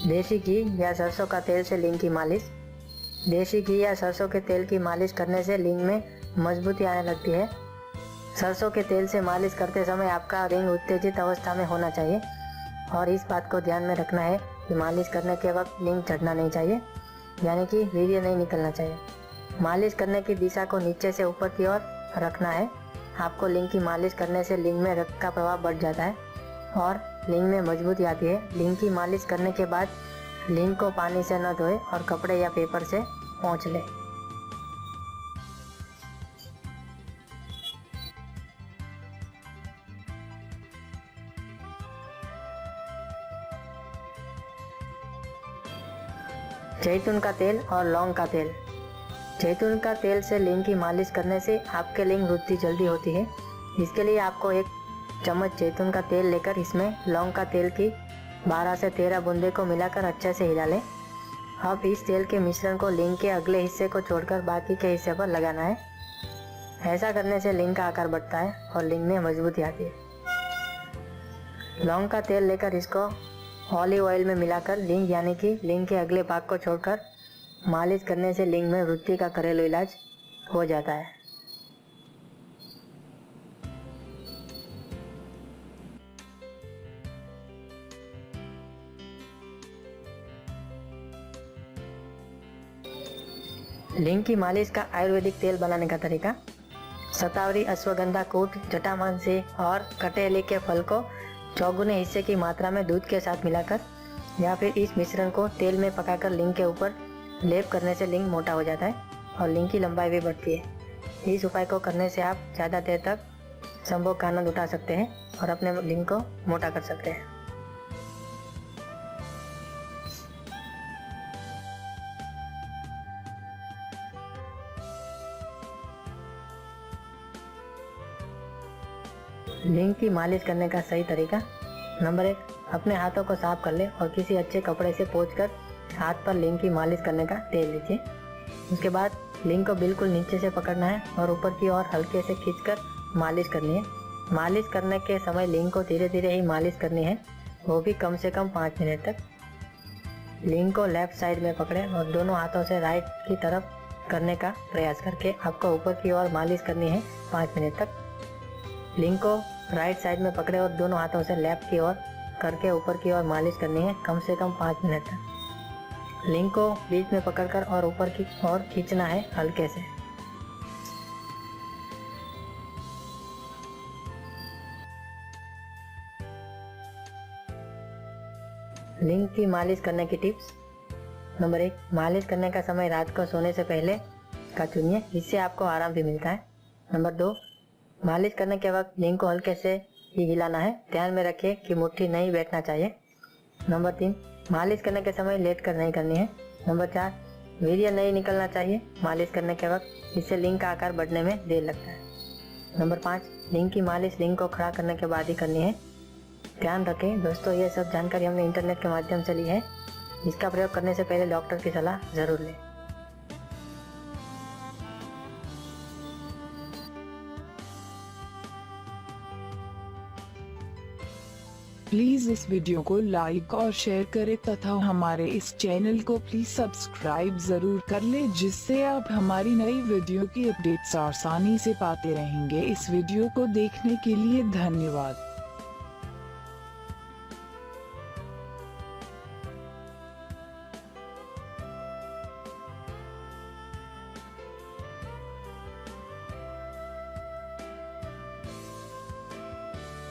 देसी घी या सरसों का तेल से लिंग की मालिश। देसी घी या सरसों के तेल की मालिश करने से लिंग में मजबूती आने लगती है। सरसों के तेल से मालिश करते समय आपका रिंग उत्तेजित अवस्था में होना चाहिए और इस बात को ध्यान में रखना है कि मालिश करने के वक्त लिंग चढ़ना नहीं चाहिए, यानी कि वीर्य नहीं निकलना चाहिए। मालिश करने की दिशा को नीचे से ऊपर की ओर रखना है। आपको लिंग की मालिश करने से लिंग में रक्त का प्रवाह बढ़ जाता है और लिंग में मजबूती आती है। लिंग की मालिश करने के बाद लिंग को पानी से न धोए और कपड़े या पेपर से पोंछ लें। जैतून का तेल और लौंग का तेल। जैतून का तेल से लिंग की मालिश करने से आपके लिंग वृद्धि जल्दी होती है। इसके लिए आपको 1 चम्मच जैतून का तेल लेकर इसमें लौंग का तेल की 12 से 13 बूंदे को मिलाकर अच्छे से हिला लें। अब इस तेल के मिश्रण को लिंग के अगले हिस्से को छोड़कर बाकी के हिस्से पर लगाना है। ऐसा करने से लिंग का आकार बढ़ता है और लिंग में मजबूती आती है। लौंग का तेल लेकर इसको ऑलिव ऑयल में मिलाकर लिंग यानी कि लिंग के अगले भाग को छोड़कर मालिश करने से लिंग में वृद्धि का घरेलू इलाज हो जाता है। लिंग की मालिश का आयुर्वेदिक तेल बनाने का तरीका। शतावरी, अश्वगंधा कूट, जटामांसी और कटेली के फल को चौगुने हिस्से की मात्रा में दूध के साथ मिलाकर या फिर इस मिश्रण को तेल में पकाकर लिंग के ऊपर लेप करने से लिंग मोटा हो जाता है और लिंग की लंबाई भी बढ़ती है। इस उपाय को करने से आप ज़्यादा देर तक संभोग का आनंद उठा सकते हैं और अपने लिंग को मोटा कर सकते हैं। लिंग की मालिश करने का सही तरीका। नंबर 1, अपने हाथों को साफ कर ले और किसी अच्छे कपड़े से पोंछकर हाथ पर लिंग की मालिश करने का तेल लीजिए। उसके बाद लिंग को बिल्कुल नीचे से पकड़ना है और ऊपर की ओर हल्के से खींचकर मालिश करनी है। मालिश करने के समय लिंग को धीरे धीरे ही मालिश करनी है, वो भी कम से कम 5 मिनट तक। लिंग को लेफ्ट साइड में पकड़े और दोनों हाथों से राइट की तरफ करने का प्रयास करके आपको ऊपर की ओर मालिश करनी है 5 मिनट तक। लिंग को राइट साइड में पकड़े और दोनों हाथों से लेफ्ट की ओर करके ऊपर की ओर मालिश करनी है कम से कम 5 मिनट तक। लिंग को बीच में पकड़कर और ऊपर की ओर खींचना है हल्के से। लिंग की मालिश करने की टिप्स। नंबर 1, मालिश करने का समय रात को सोने से पहले का चुनिए, इससे आपको आराम भी मिलता है। नंबर 2, मालिश करने के वक्त लिंग को हल्के से ही हिलाना है, ध्यान में रखिए कि मुट्ठी नहीं बैठना चाहिए। नंबर 3, मालिश करने के समय लेटकर नहीं करनी है। नंबर 4, वीर्य नहीं निकलना चाहिए मालिश करने के वक्त, इससे लिंग का आकार बढ़ने में देर लगता है। नंबर 5, लिंग की मालिश लिंग को खड़ा करने के बाद ही करनी है। ध्यान रखें दोस्तों, ये सब जानकारी हमने इंटरनेट के माध्यम से ली है। इसका प्रयोग करने से पहले डॉक्टर की सलाह जरूर लें। प्लीज इस वीडियो को लाइक और शेयर करें तथा हमारे इस चैनल को प्लीज सब्सक्राइब जरूर कर ले, जिससे आप हमारी नई वीडियो की अपडेट्स आसानी से पाते रहेंगे। इस वीडियो को देखने के लिए धन्यवाद।